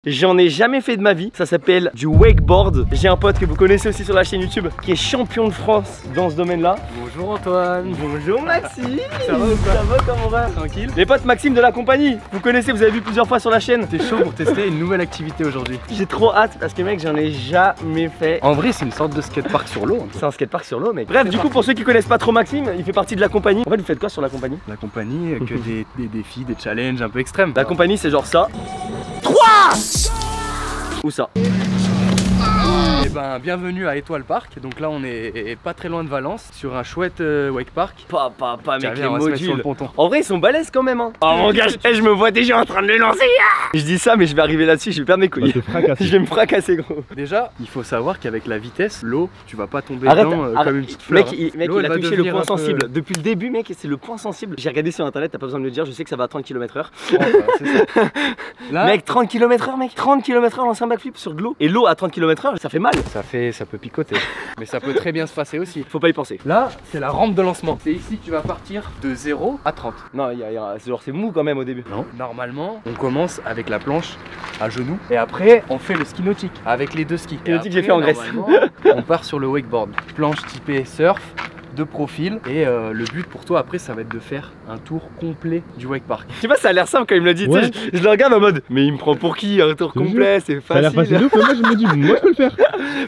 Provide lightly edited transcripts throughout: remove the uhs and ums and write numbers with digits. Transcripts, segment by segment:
J'en ai jamais fait de ma vie, ça s'appelle du wakeboard. J'ai un pote que vous connaissez aussi sur la chaîne YouTube qui est champion de France dans ce domaine-là. Bonjour Antoine. Bonjour Maxime. Ça va ou quoi? Ça va, comment va? Tranquille. Les potes Maxime de la compagnie, vous connaissez, vous avez vu plusieurs fois sur la chaîne. T'es chaud pour tester une nouvelle activité aujourd'hui? J'ai trop hâte parce que mec, j'en ai jamais fait. En vrai, c'est une sorte de skatepark sur l'eau. C'est un skatepark sur l'eau mec. Bref, du coup pour ceux qui connaissent pas trop Maxime, il fait partie de la compagnie. En fait, vous faites quoi sur la compagnie? La compagnie, que des défis, des challenges un peu extrêmes. La compagnie c'est genre ça. 3 ou ça. Et ben bienvenue à Étoile Park. Donc là on est pas très loin de Valence sur un chouette wake park. Pas Tiens, mec, viens, les on va se mettre sur modules. le ponton. En vrai ils sont balèzes quand même hein. Oh mon gars, je me vois déjà en train de le lancer. Je dis ça mais je vais arriver là-dessus, je vais perdre mes couilles. Je vais me fracasser gros. Déjà, il faut savoir qu'avec la vitesse, l'eau, tu vas pas tomber Arrête, dedans arrête. comme une petite fleur. Mec, L'eau, il elle a va touché le devenir point un peu- sensible. Depuis le début mec, c'est le point sensible. J'ai regardé sur internet, t'as pas besoin de me le dire, je sais que ça va à 30 km/h. Oh, bah, c'est ça. Là, Mec, 30 km/h mec, 30 km/h lancer un backflip sur de l'eau. Et l'eau à 30 km/h, ça fait mal. ça peut picoter. Mais ça peut très bien se passer aussi. Faut pas y penser. Là, c'est la rampe de lancement. C'est ici que tu vas partir de 0 à 30. Non, c'est mou quand même au début. Non. Normalement, on commence avec la planche à genoux et après, on fait le ski nautique avec les deux skis. Ski nautique, Et j'ai fait en après, Grèce. normalement, on part sur le wakeboard. Planche typée surf, de profil. Et le but pour toi après, ça va être de faire un tour complet du wake park. Tu vois, ça a l'air simple quand il me l'a dit. Tu sais, je le regarde en mode, mais il me prend pour qui? Un tour Je te complet, c'est Ça a l'air facile facile. de ouf, mais moi je me dis, moi je peux le faire.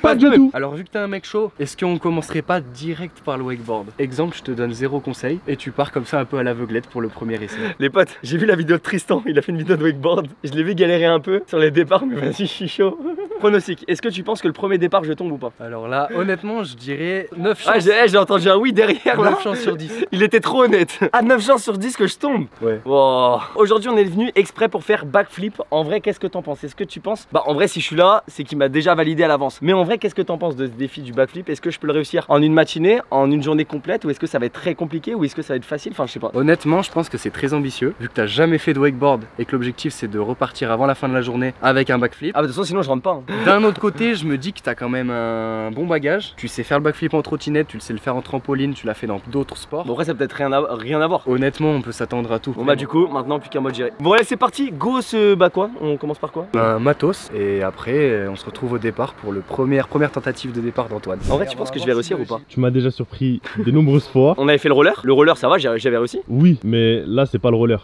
Pas du tout. Alors vu que t'es un mec chaud, est-ce qu'on commencerait pas direct par le wakeboard? Exemple, je te donne 0 conseil et tu pars comme ça un peu à l'aveuglette pour le premier essai. Les potes, j'ai vu la vidéo de Tristan, il a fait une vidéo de wakeboard. Je l'ai vu galérer un peu sur les départs, mais vas-y, je suis chaud. Pronostic, est-ce que tu penses que le premier départ je tombe ou pas? Alors là, honnêtement, je dirais 9 Ah, chances. j'ai entendu un oui derrière là. 9 chances sur 10. Il était trop honnête. Ah, 9 chances sur 10 que je tombe. Ouais. Wow. Aujourd'hui, on est venu exprès pour faire backflip. En vrai, qu'est-ce que t'en penses? Est-ce que tu penses? Bah, en vrai, si je suis là, c'est qu'il m'a déjà validé à l'avance. Mais en vrai, qu'est-ce que t'en penses de ce défi du backflip? Est-ce que je peux le réussir en une matinée, en une journée complète, ou est-ce que ça va être très compliqué, ou est-ce que ça va être facile? Enfin, je sais pas. Honnêtement, je pense que c'est très ambitieux. Vu que t'as jamais fait de wakeboard et que l'objectif c'est de repartir avant la fin de la journée avec un backflip. Ah, bah, de toute façon, sinon je rentre pas. Hein. D'un autre côté, je me dis que t'as quand même un bon bagage. Tu sais faire le backflip en trottinette, tu le sais le faire en trampoline, tu l'as fait dans d'autres sports. Bon, après, ça peut être rien à voir. Honnêtement, on peut s'attendre à tout. Bon, bah, du coup, maintenant, plus qu'un mode géré. Bon, allez, c'est parti. Go, bah, quoi? On commence par quoi? Un matos et après on se retrouve au départ pour le première tentative de départ d'Antoine. En vrai, tu penses que je vais réussir ou pas? Tu m'as déjà surpris de nombreuses fois. On avait fait le roller. Le roller, ça va, j'avais réussi. Oui, mais là c'est pas le roller.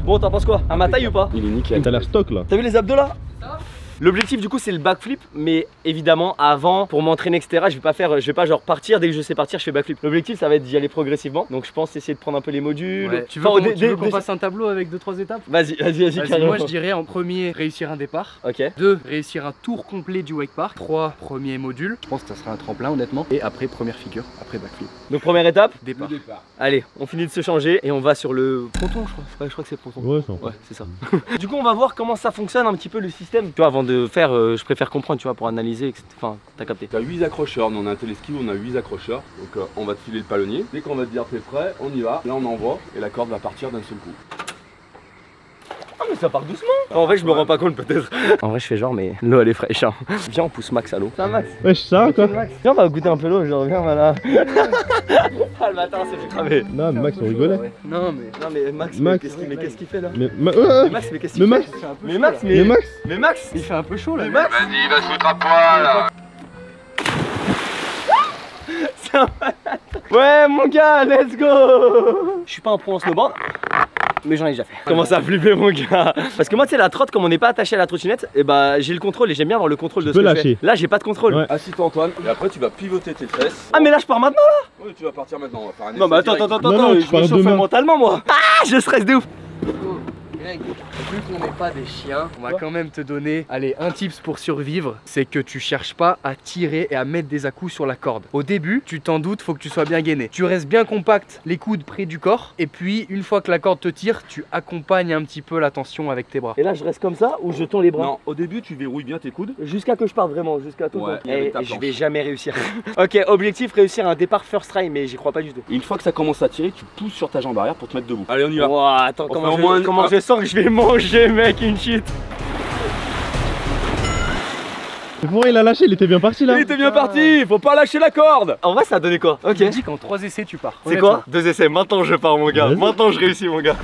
Bon, t'en penses quoi? À ma taille ou pas? Il est nickel. T'as l'air stock là. T'as vu les abdos là? L'objectif du coup c'est le backflip, mais évidemment avant pour m'entraîner etc je vais pas genre partir dès que je sais partir je fais backflip. L'objectif ça va être d'y aller progressivement, donc je pense essayer de prendre un peu les modules. Ouais. Tu veux qu'on fasse un tableau avec 2-3 étapes? Vas-y carrément. Moi je dirais en premier réussir un départ. Ok. 2 réussir un tour complet du wake park. 3 premier module. Je pense que ça sera un tremplin honnêtement. Et après première figure, après backflip. Donc première étape, Départ. allez on finit de se changer et on va sur le ponton je crois. Ouais, je crois que c'est le ponton. Ouais, Ouais, c'est ça. Du coup, on va voir comment ça fonctionne un petit peu le système. Tu vois, avant de faire, je préfère comprendre, tu vois, pour analyser, etc. Enfin, t'as capté. Tu as 8 accrocheurs, nous on a un téléski où on a 8 accrocheurs. Donc on va te filer le palonnier. Dès qu'on va te dire t'es prêt, on y va. Là on envoie et la corde va partir d'un seul coup. Ah, mais ça part doucement. En vrai, je me rends pas compte peut-être. En vrai, je fais genre, mais l'eau elle est fraîche. Hein. Viens, on pousse Max à l'eau. Ça, Max. Wesh, ça quoi. Max. Viens, on va goûter un peu l'eau. Genre, viens, voilà. Ah, le matin, c'est fait cramer. Non, mais Max, on rigolait. Non mais. Non, mais Max, Max. qu'est-ce qu'il fait là? Mais Mais Max, mais qu'est-ce qu'il fait? Max, Mais Max, mais Max. mais Max, Il fait un peu chaud là. mais Max. Vas-y, va se foutre à poil là. C'est un malade. Ouais, mon gars, let's go. Je suis pas un pro en snowboard. Mais j'en ai déjà fait. Comment ça a flippé mon gars? Parce que moi tu sais la trotte comme on n'est pas attaché à la trottinette, et bah j'ai le contrôle et j'aime bien avoir le contrôle de ce peux que je lâcher. fais. Là j'ai pas de contrôle. Ouais. Assis-toi Antoine et après tu vas pivoter tes fesses. Ah mais là je pars maintenant là? Oui, tu vas partir maintenant, on va faire un Non mais essai attends, direct. Non, tu je pars me chauffe demain. mentalement moi. Ah je stresse de ouf. Greg, vu qu'on n'est pas des chiens, on va quand même te donner, allez, un tips pour survivre, c'est que tu cherches pas à tirer et à mettre des à-coups sur la corde. Au début, tu t'en doutes, faut que tu sois bien gainé. Tu restes bien compact, les coudes près du corps, et puis une fois que la corde te tire, tu accompagnes un petit peu la tension avec tes bras. Et là je reste comme ça ou je tends les bras? Non, au début tu verrouilles bien tes coudes. Jusqu'à que je parte vraiment, jusqu'à tout. Ouais, et Et avec ta je planche. vais jamais réussir. Ok, objectif réussir un départ first try, mais j'y crois pas du tout. Et une fois que ça commence à tirer, tu pousses sur ta jambe arrière pour te mettre debout. Allez, on y va. Ouah, attends, On comment, fait au moins comment un- je sens que je vais manger mec une shit. Mais pourquoi il a lâché? Il était bien parti là. Il était bien parti, faut pas lâcher la corde. En vrai ça a donné quoi? Ok. Je te dis qu'en 3 essais, tu pars. C'est quoi? 2 essais, maintenant je pars mon gars. Vas-y. Maintenant je réussis mon gars.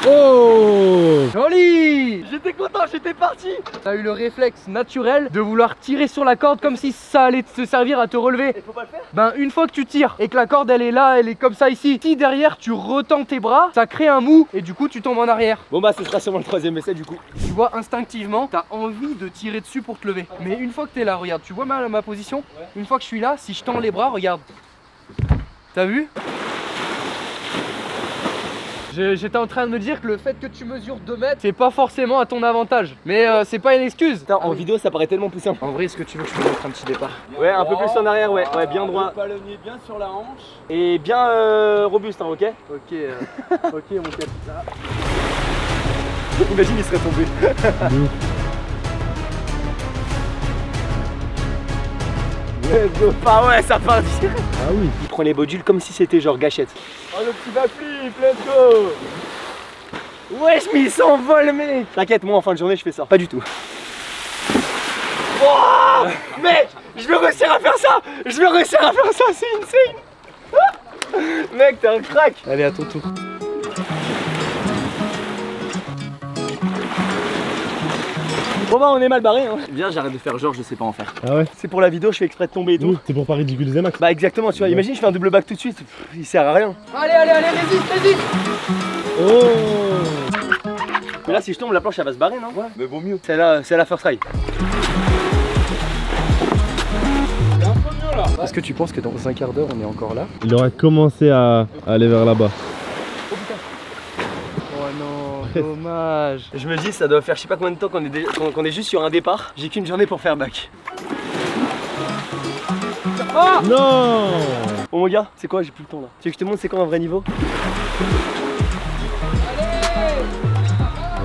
Oh! Joli! J'étais content, j'étais parti. T'as eu le réflexe naturel de vouloir tirer sur la corde comme si ça allait te servir à te relever. Il faut pas le faire. Ben une fois que tu tires et que la corde elle est là, elle est comme ça ici, si derrière tu retends tes bras, ça crée un mou et du coup tu tombes en arrière. Bon bah ce sera sûrement le troisième essai du coup. Tu vois instinctivement, t'as envie de tirer dessus pour te lever. Mais une fois que t'es là, regarde, tu vois ma position? Une fois que je suis là, si je tends les bras, regarde. T'as vu? J'étais en train de me dire que le fait que tu mesures 2 mètres, c'est pas forcément à ton avantage. Mais c'est pas une excuse. Putain, en vidéo ça paraît tellement plus simple. En vrai, est-ce que tu veux que je te montre un petit départ? Ouais, un peu plus en arrière, ouais, bien droit. Le palonnier bien sur la hanche. Et bien robuste, hein, ok? Ok, ok mon capitaine. Imagine, il serait tombé. Let's go. Ah ouais, ça part direct. Ah oui. Il prend les modules comme si c'était genre gâchette. Oh le petit backflip, let's go. Wesh, mais il s'envole, mec. T'inquiète, moi en fin de journée je fais ça. Pas du tout. Oh mec, je vais réussir à faire ça. Je vais réussir à faire ça, c'est insane. Mec, t'es un crack. Allez, à ton tour. Bon bah on est mal barré hein. Viens, j'arrête de faire genre je sais pas en faire. Ah ouais? C'est pour la vidéo, je fais exprès de tomber et tout. Oui, c'est pour pas ridiculiser Max. Bah exactement, tu vois, imagine je fais un double back tout de suite, il sert à rien. Allez, allez, allez, résiste. Oh! Mais là si je tombe la planche elle va se barrer non? Ouais. Mais vaut mieux. C'est la first try. C'est un peu mieux là. Est-ce que tu penses que dans un quart d'heure on est encore là? Il aurait commencé à aller vers là-bas. Oh non, dommage. Je me dis ça doit faire je sais pas combien de temps qu'on est juste sur un départ. J'ai qu'une journée pour faire back. Oh! Non! Bon mon gars, c'est quoi? J'ai plus le temps là. Tu veux que je te montre c'est quoi un vrai niveau?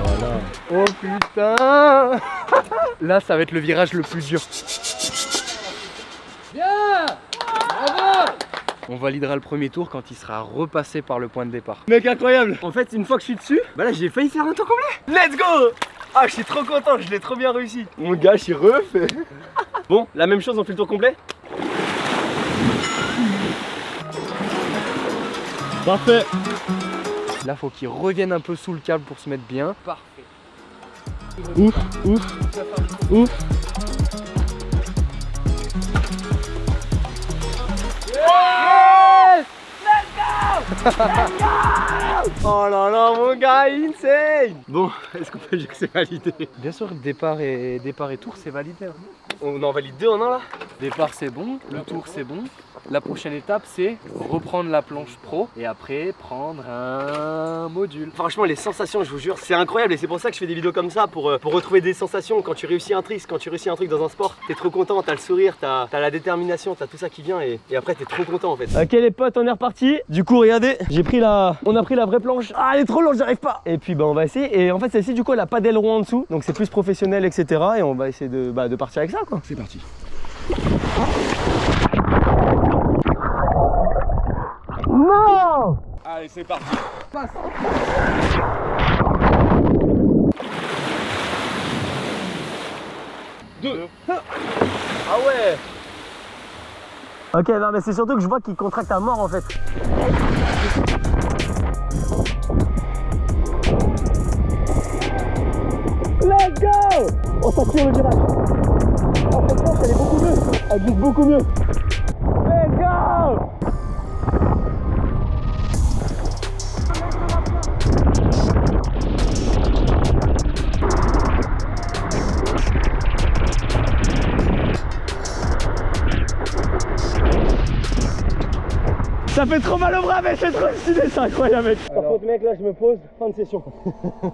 Voilà. Oh putain. Là ça va être le virage le plus dur. Bien! Bravo! On validera le premier tour quand il sera repassé par le point de départ. Mec incroyable. En fait une fois que je suis dessus, bah là j'ai failli faire un tour complet. Let's go. Ah je suis trop content, je l'ai trop bien réussi. Mon gars je suis refait. Bon, la même chose, on fait le tour complet. Parfait. Là faut qu'il revienne un peu sous le câble pour se mettre bien. Parfait. Ouf, ouf, ouf. Yes! Oh là là mon gars, insane. Bon, est-ce qu'on peut dire que c'est validé? Bien sûr, départ et tour c'est validé. Hein. On en valide deux en un là? Départ c'est bon, le tour c'est bon. La prochaine étape c'est reprendre la planche pro et après prendre un module. Franchement les sensations je vous jure c'est incroyable et c'est pour ça que je fais des vidéos comme ça pour retrouver des sensations quand tu réussis un trick, quand tu réussis un truc dans un sport. T'es trop content, t'as le sourire, t'as la détermination, t'as tout ça qui vient et après t'es trop content en fait. Ok les potes on est reparti. Du coup regardez, on a pris la vraie planche. Ah elle est trop longue, j'arrive pas. Et puis bah on va essayer et en fait celle-ci du coup elle a pas d'aileron en dessous donc c'est plus professionnel etc. Et on va essayer de partir avec ça quoi. C'est parti. Non. Allez, c'est parti. Passe. Deux. Ah ouais. Ok non mais c'est surtout que je vois qu'il contracte à mort en fait. Let's go. On s'attire le virage. Oh cette planche elle est beaucoup mieux. Elle glisse beaucoup mieux. Let's go. Ça fait trop mal au bras mec, c'est trop stylé, c'est incroyable mec. Par contre mec là je me pose, fin de session.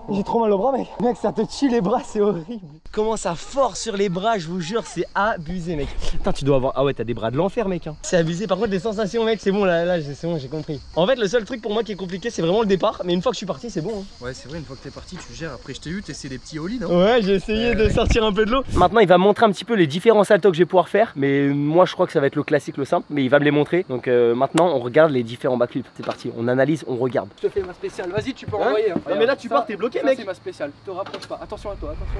J'ai trop mal au bras mec. Mec ça te tue les bras, c'est horrible. Comment ça force sur les bras, je vous jure c'est abusé mec. Putain tu dois avoir, ah ouais t'as des bras de l'enfer mec hein. C'est abusé, par contre les sensations mec c'est bon là c'est bon j'ai compris. En fait le seul truc pour moi qui est compliqué c'est vraiment le départ. Mais une fois que je suis parti c'est bon hein. Ouais c'est vrai, une fois que t'es parti tu gères. Après je t'ai eu, t'essaies des petits ollies non? Ouais j'ai essayé de sortir un peu de l'eau. Maintenant il va montrer un petit peu les différents saltos que je vais pouvoir faire. Mais moi je crois que ça va être le classique, le simple. Mais il va me les montrer. Donc maintenant on regarde les différents backflips. C'est parti, on analyse, on regarde. Je te fais ma spéciale, vas-y tu peux envoyer. Hein. Non mais là tu pars, t'es bloqué mec. C'est ma spéciale, te rapproche pas. Attention à toi, attention.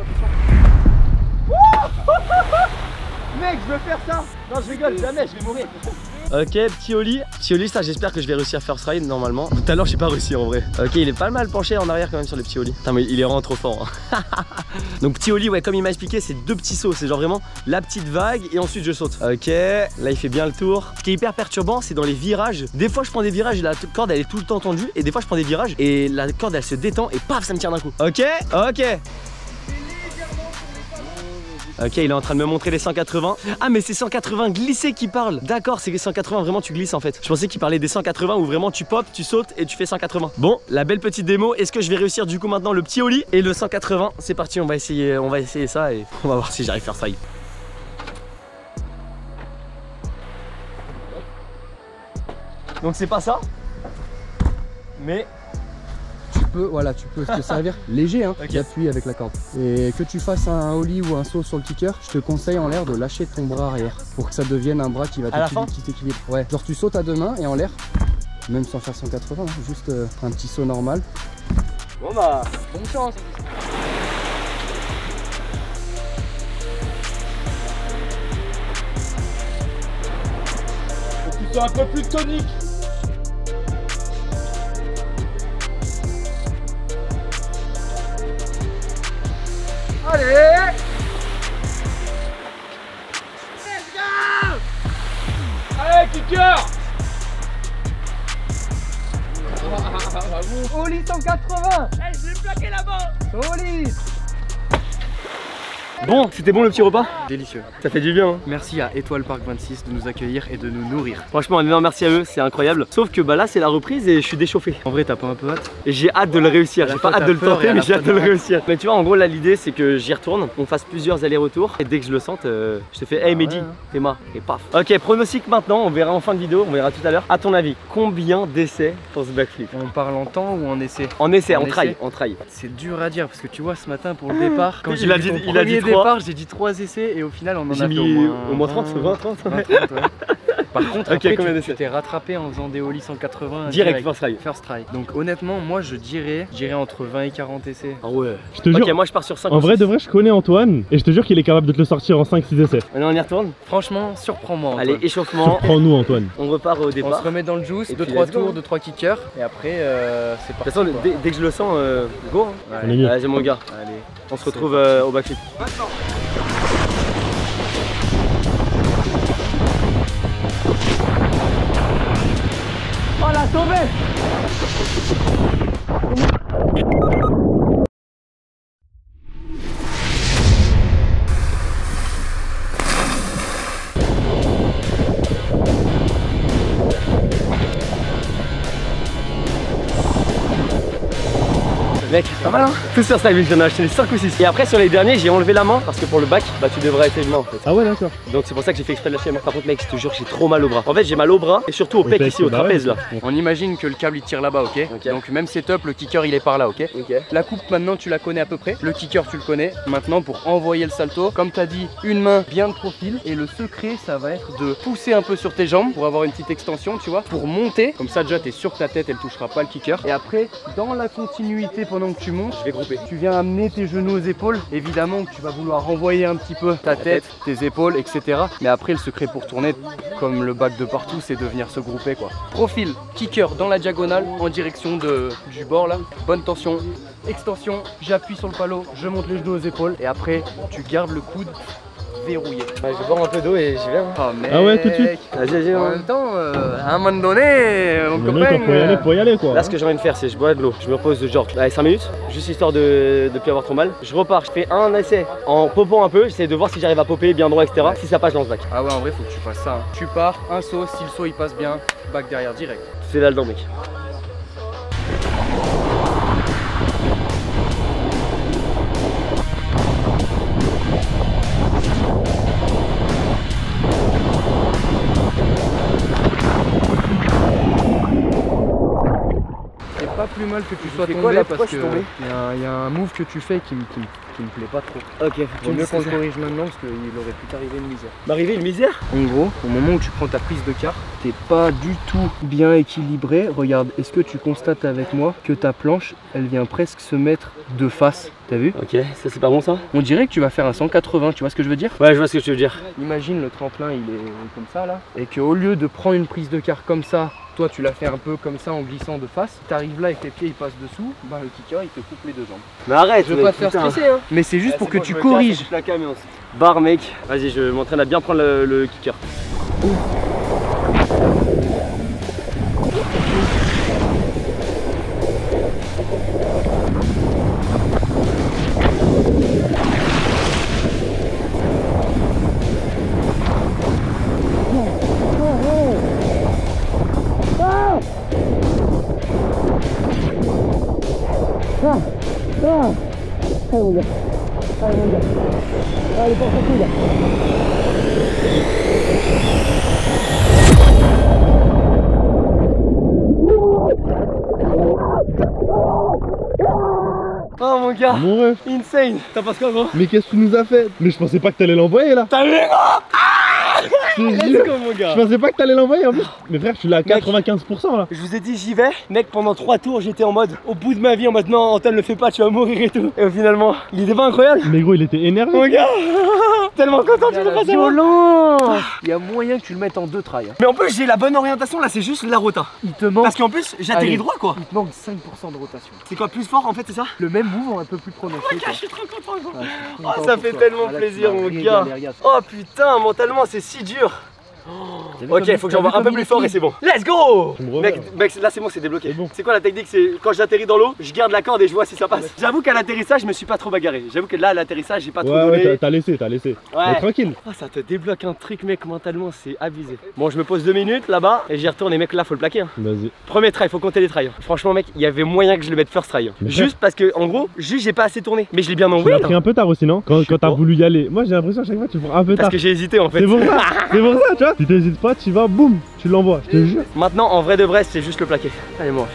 Mec je veux faire ça. Non je rigole, jamais je vais mourir. Ok, petit ollie. Petit ollie, ça j'espère que je vais réussir first ride normalement. Tout à l'heure j'ai pas réussi en vrai. Ok, il est pas mal penché en arrière quand même sur les petits ollies. Putain mais il est vraiment trop fort hein. Donc petit ollie, ouais, comme il m'a expliqué, c'est 2 petits sauts. C'est genre vraiment la petite vague et ensuite je saute. Ok, là il fait bien le tour. Ce qui est hyper perturbant, c'est dans les virages. Des fois je prends des virages et la corde elle est tout le temps tendue. Et des fois je prends des virages et la corde elle se détend et paf ça me tire d'un coup. Ok, ok. Ok, il est en train de me montrer les 180. Ah mais c'est 180 glissés qui parle. D'accord, c'est les 180 vraiment tu glisses en fait. Je pensais qu'il parlait des 180 où vraiment tu popes, tu sautes et tu fais 180. Bon, la belle petite démo. Est-ce que je vais réussir du coup maintenant le petit ollie et le 180? C'est parti, on va essayer ça et on va voir si j'arrive à faire ça. Donc c'est pas ça, mais Voilà, tu peux te servir léger, hein, Ok. qui appuie avec la corde. Et que tu fasses un ollie ou un saut sur le kicker, je te conseille en l'air de lâcher ton bras arrière pour que ça devienne un bras qui va t'équilibre. Ouais, genre tu sautes à 2 mains et en l'air, même sans faire 180, hein, juste un petit saut normal. bon bah Bonne chance. Faut que tu sois un peu plus tonique. Allez! Allez, kicker. Ollie 180! Je l'ai plaqué là-bas! Ollie! bon, c'était bon le petit repas. Délicieux. Ça fait du bien hein. Merci à Étoile Park 26 de nous accueillir et de nous nourrir. Franchement un énorme merci à eux, c'est incroyable. Sauf que bah là c'est la reprise et je suis déchauffé. En vrai, t'as pas un peu hâte? Et j'ai hâte de le réussir, À la j'ai fois, pas hâte t'as de le peur et tenter à mais la j'ai fois, hâte de le t'as réussir. Mais tu vois en gros là l'idée c'est que j'y retourne, on fasse plusieurs allers-retours et dès que je le sente, je te fais hey Mehdi, ouais. Théma et paf. Ok, pronostic maintenant, on verra en fin de vidéo, on verra tout à l'heure. À ton avis, combien d'essais pour ce backflip? On parle en temps ou en essai? En essai, En en trail, essai en trail. C'est dur à dire parce que tu vois ce matin pour le départ, quand Il j'ai a vu dit- ton il a dit premier trois. départ, j'ai dit 3 essais et au final on en a J'ai fait mis au moins 30, 20, 30. 20, 30, ouais. Par contre, Ok, après, combien tu d'essais? t'es rattrapé en faisant des ollies 180 Direct, first try. First try. Donc honnêtement, moi je dirais entre 20 et 40 essais. Ah ouais. Je te jure, Ok, moi je pars sur 5. en vrai de vrai, je connais Antoine et je te jure qu'il est capable de te le sortir en 5-6 essais. Allez, on y retourne. Franchement, surprends-moi. Antoine. Allez, échauffement. Prends-nous Antoine. On repart au On départ. se remet dans le juice, Et 2-3 puis, let's go. tours, 2-3 kickers et après c'est De toute parti. façon, quoi. dès que je le sens, go. Hein. Ouais. On est mieux. Vas-y mon gars, Allez. on se retrouve au backflip. Oh la tombée! Mec, pas mal hein? Tout sur ça, j'en ai acheté les 5 ou 6. Et après sur les derniers j'ai enlevé la main parce que pour le bac, bah tu devrais être une main en fait. Ah ouais, d'accord. Donc c'est pour ça que j'ai fait exprès de lâcher la main. Par contre mec, je te jure j'ai trop mal au bras. En fait j'ai mal au bras et surtout au pec ici, au bah ouais. trapèze là. On imagine que le câble il tire là-bas, ok? Ok. Donc même setup, le kicker il est par là, ok? Ok. La coupe maintenant tu la connais à peu près, le kicker tu le connais. Maintenant pour envoyer le salto, comme tu as dit, une main bien de profil. Et le secret ça va être de pousser un peu sur tes jambes pour avoir une petite extension, tu vois, pour monter. Comme ça déjà tu es sûr que ta tête elle touchera pas le kicker. Et après dans la continuité pendant que tu montes, Je vais grouper. tu viens amener tes genoux aux épaules. Évidemment que tu vas vouloir renvoyer un petit peu ta tête, tes épaules, etc. Mais après le secret pour tourner comme le bac de partout, c'est de venir se grouper quoi. Profil, kicker dans la diagonale en direction du bord là. Bonne tension, extension, j'appuie sur le palot, je monte les genoux aux épaules et après tu gardes le coude verrouillé. Ouais, je vais boire un peu d'eau et j'y vais. Hein. Oh mec. Ah ouais, tout de suite. Vas-y, vas-y. En hein. même temps, à un moment donné, mon Le mec, copain. faut y aller quoi. Là ce que j'ai envie de faire c'est je bois de l'eau, je me repose de genre 5 minutes, juste histoire de plus avoir trop mal. Je repars, je fais un essai en popant un peu, j'essaie de voir si j'arrive à popper bien droit etc. Si ça passe je lance back. Ah ouais, en vrai faut que tu fasses ça. Hein. Tu pars, un saut, si le saut il passe bien, back derrière direct. C'est là dedans mec. C'est pas plus mal que tu sois fais tombé quoi, là parce Pourquoi que je suis tombé il y a un move que tu fais qui me qui me plaît pas trop. Ok, faut que tu Vaut me mieux dises qu'on le ça. corrige maintenant parce qu'il aurait pu t'arriver une misère. M'arriver une misère? En gros, au moment où tu prends ta prise de carte, t'es pas du tout bien équilibré. Regarde, est-ce que tu constates avec moi que ta planche, elle vient presque se mettre de face? T'as vu? Ok, ça c'est pas bon ça? On dirait que tu vas faire un 180, tu vois ce que je veux dire? Ouais, je vois ce que tu veux dire. Imagine le tremplin, il est comme ça là, et qu'au lieu de prendre une prise de carte comme ça, toi tu l'as fait un peu comme ça en glissant de face, t'arrives là et tes pieds ils passent dessous, bah le kicker il te coupe les deux jambes. Mais arrête, Je veux pas te faire stresser hein, mais c'est juste pour que tu corriges. Barre mec, vas-y je m'entraîne à bien prendre le kicker. Oh mon gars, Mon ref. insane. T'en penses quoi gros? Mais qu'est-ce que tu nous as fait? Mais je pensais pas que t'allais l'envoyer là. T'as vu gros? Je te Let's jure. go mon gars. Je pensais pas que t'allais l'envoyer en plus. Mais frère, je suis là à Mec. 95% là. Je vous ai dit j'y vais, mec pendant 3 tours j'étais en mode au bout de ma vie en mode non Antoine le fais pas tu vas mourir et tout. Et finalement il était pas incroyable Mais gros, il était énervé. mon gars. Tellement content que tu le fasses à moi. Violent. Il y a moyen que tu le mettes en deux trails. Hein. Mais en plus j'ai la bonne orientation là c'est juste la rota. Il te manque, Parce qu'en plus j'atterris Allez. droit quoi. il te manque 5% de rotation. C'est quoi plus fort en fait c'est ça? Le même mouvement un peu plus prononcé. Oh, quoi. je suis trop content gros. Ouais, je suis Oh content ça pour fait toi. tellement Ah, là, plaisir tu m'as mon régalé, gars. regarde. Oh putain mentalement c'est si dur. T'as vu Ok comme- faut que t'as j'envoie vu un peu comme plus il fort est et c'est bon. Let's go. Tu me reviens, Mec là c'est bon c'est débloqué. C'est bon. C'est quoi la technique? C'est quand j'atterris dans l'eau je garde la corde et je vois si ça passe. J'avoue qu'à l'atterrissage je me suis pas trop bagarré. J'avoue que là à l'atterrissage j'ai pas trop Ouais, donné. ouais, t'as laissé. Ouais. Mais tranquille. Oh, ça te débloque un truc mec mentalement c'est abusé. Bon je me pose 2 minutes là-bas et j'y retourne et mec là faut le plaquer hein. Vas-y. Premier try, faut compter les tries. Franchement mec, il y avait moyen que je le mette first try. Mais Juste parce que en gros, juste j'ai pas assez tourné. Mais je l'ai bien Tu envoyé l'as pris là. un peu tard aussi, non? Je sais Quand t'as pas. voulu y aller. Moi j'ai l'impression à chaque fois tu le prends un peu Parce tard. que j'ai hésité en fait. C'est pour ça. C'est pour ça, tu vois. Tu t'hésites pas, tu vas, boum, tu l'envoies. Je te jure. Maintenant en vrai de vrai c'est juste le plaquer. Allez moi.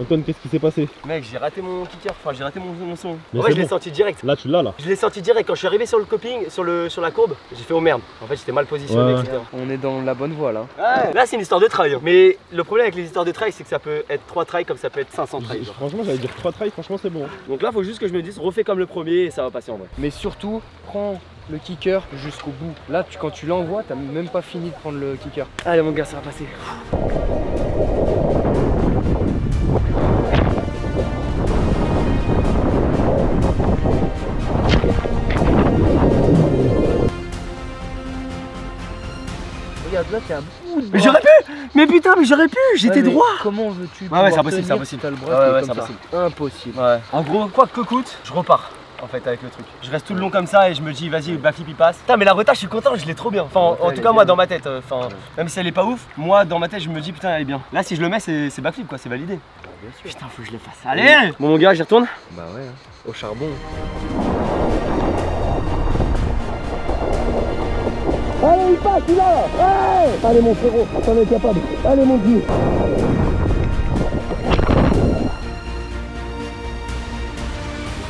Antoine, qu'est-ce qui s'est passé? Mec j'ai raté mon kicker, enfin j'ai raté mon son. Mais En vrai c'est je l'ai bon. senti direct. Là, tu l'as là. Je l'ai senti direct quand je suis arrivé sur le coping, sur la courbe, j'ai fait oh merde. En fait j'étais mal positionné, Ouais. etc. On est dans la bonne voie là. Ouais. Là c'est une histoire de try. Mais le problème avec les histoires de try c'est que ça peut être 3 tries comme ça peut être 500 tries. genre. Franchement, j'allais dire 3 tries, franchement, c'est bon. Donc là faut juste que je me dise refais comme le premier et ça va passer en vrai. Mais surtout, prends le kicker jusqu'au bout. Là, quand tu l'envoies, t'as même pas fini de prendre le kicker. Allez mon gars ça va passer. Regarde, là, t'es un bout de Mais bras. j'aurais pu! Mais putain, mais j'aurais pu! J'étais Ouais, mais droit! Comment veux-tu Ouais, pouvoir c'est impossible, c'est tenir impossible. si t'as le bras Ouais, qui est ouais, comme c'est ça. impossible. Impossible. Ouais. En gros, quoi que coûte, je repars en fait avec le truc. Je reste tout le long comme ça et je me dis vas-y, le backflip il passe. Putain, mais la rota, je suis content, je l'ai trop bien. Enfin, en elle tout est cas, moi bien. dans ma tête, enfin, même si elle est pas ouf, moi dans ma tête, je me dis putain, elle est bien. Là, si je le mets, c'est backflip quoi, c'est validé. Bien sûr. Putain, faut que je le fasse. Allez! Bon, mon gars, j'y retourne. Bah ouais, hein. Au charbon. Allez, il passe, il a là! Allez, mon frérot, t'en es capable. Allez, mon dieu.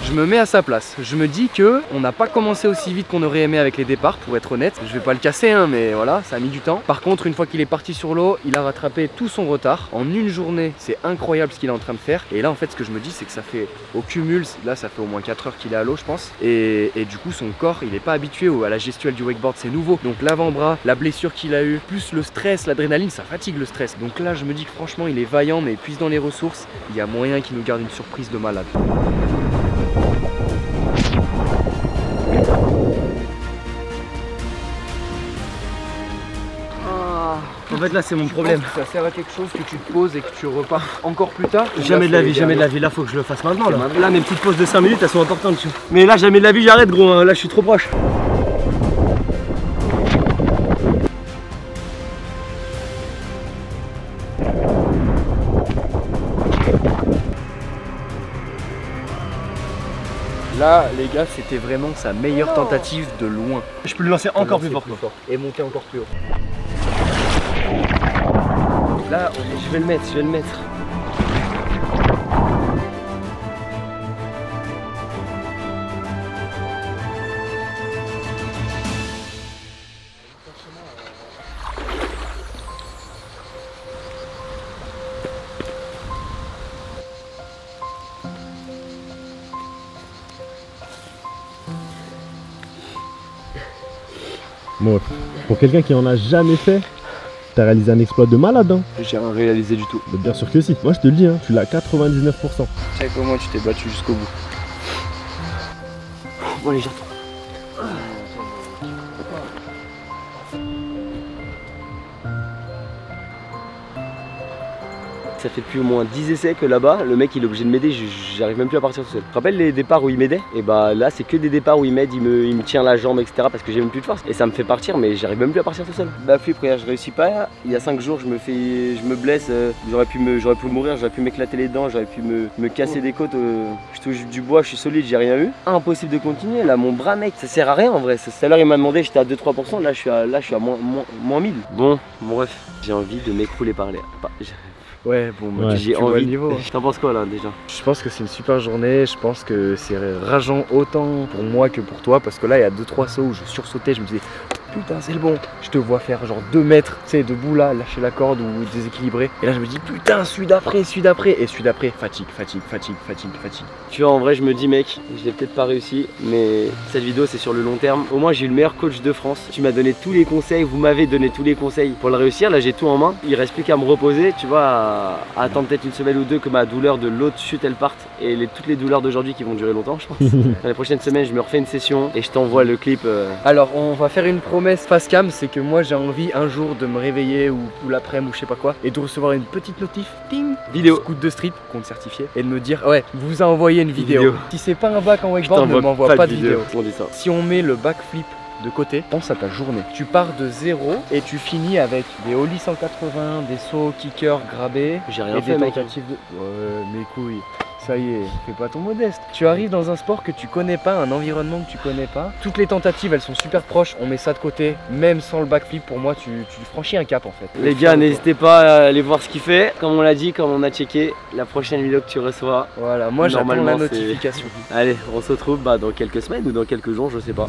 Je me mets à sa place. Je me dis que on n'a pas commencé aussi vite qu'on aurait aimé avec les départs, pour être honnête. Je vais pas le casser, hein, mais voilà, ça a mis du temps. Par contre, une fois qu'il est parti sur l'eau, il a rattrapé tout son retard. En une journée, c'est incroyable ce qu'il est en train de faire. Et là, en fait, ce que je me dis, c'est que ça fait au cumul, là, ça fait au moins 4 heures qu'il est à l'eau, je pense. Et du coup, son corps, il est pas habitué à la gestuelle du wakeboard, c'est nouveau. Donc l'avant-bras, la blessure qu'il a eue, plus le stress, l'adrénaline, ça fatigue le stress. Donc là, je me dis que franchement, il est vaillant, mais puise dans les ressources. Il y a moyen qu'il nous garde une surprise de malade. En fait, là, c'est mon problème. Ça sert à quelque chose que tu te poses et que tu repars encore plus tard. Jamais de la vie, jamais de la vie. Là, faut que je le fasse maintenant. Là, mes petites pauses de 5 minutes, elles sont importantes. Tu vois. Mais là, jamais de la vie, j'arrête, gros. Hein. Là, je suis trop proche. Là, les gars, c'était vraiment sa meilleure tentative de loin. Je peux le lancer encore plus fort. Et monter encore plus haut. Là, je vais le mettre, je vais le mettre. Bon, pour quelqu'un qui en a jamais fait, t'as réalisé un exploit de malade, hein. J'ai rien réalisé du tout. Mais bien sûr que si. Moi je te le dis, hein, tu l'as à 99%. Tu sais comment tu t'es battu jusqu'au bout. Bon allez, j'attends. Ça fait depuis au moins 10 essais que là-bas, le mec il est obligé de m'aider, j'arrive même plus à partir tout seul. Tu te rappelles les départs où il m'aidait? Et bah là c'est que des départs où il m'aide, il me tient la jambe etc. parce que j'ai même plus de force. Et ça me fait partir mais j'arrive même plus à partir tout seul. Backflip, regarde, je réussis pas. Il y a 5 jours je me blesse, j'aurais pu mourir, j'aurais pu m'éclater les dents, j'aurais pu me casser des côtes. Je touche du bois, je suis solide, j'ai rien eu. Impossible de continuer, là mon bras mec, ça sert à rien en vrai. Tout à l'heure il m'a demandé, j'étais à 2-3%, là je suis à moins 1000. Bon bref, j'ai envie de m'écrouler par l'air. Ouais, bon, moi, Ouais. J'ai tu vois envie. le niveau. T'en penses quoi là déjà? Je pense que c'est une super journée, je pense que c'est rageant autant pour moi que pour toi parce que là il y a 2-3 sauts où je sursautais, je me disais putain c'est le bon, je te vois faire genre 2 mètres, tu sais, debout là, lâcher la corde ou déséquilibré et là je me dis putain celui d'après et celui d'après, fatigue. Tu vois en vrai je me dis mec, je l'ai peut-être pas réussi mais cette vidéo c'est sur le long terme. Au moins j'ai eu le meilleur coach de France, tu m'as donné tous les conseils, vous m'avez donné tous les conseils pour le réussir. Là j'ai tout en main, il reste plus qu'à me reposer, tu vois, à attendre peut-être une semaine ou deux que ma douleur de l'autre chute elle parte et toutes les douleurs d'aujourd'hui qui vont durer longtemps je pense. Dans les prochaines semaines je me refais une session et je t'envoie le clip. Alors on va faire une promesse face cam, c'est que moi j'ai envie un jour de me réveiller ou l'après-midi ou je sais pas quoi et de recevoir une petite notif, ting, Vidéo. scout de street, compte certifié et de me dire ouais, vous a envoyé une vidéo. Si c'est pas un bac en Je wakeboard, ne t'envoie m'envoie pas de vidéo. On dit ça. Si on met le backflip de côté, pense à ta journée. Tu pars de 0 et tu finis avec des ollies 180, des sauts kicker grabés J'ai rien et fait des mec. tentatives de... Ouais, mes couilles. Ça y est, fais pas ton modeste. Tu arrives dans un sport que tu connais pas, un environnement que tu connais pas. Toutes les tentatives, elles sont super proches. On met ça de côté. Même sans le backflip, pour moi, tu franchis un cap en fait. Les gars n'hésitez pas à aller voir ce qu'il fait. Comme on l'a dit, comme on a checké, la prochaine vidéo que tu reçois. Voilà, moi j'attends la Normalement, c'est- notification. Allez, on se retrouve dans quelques semaines ou dans quelques jours, je sais pas.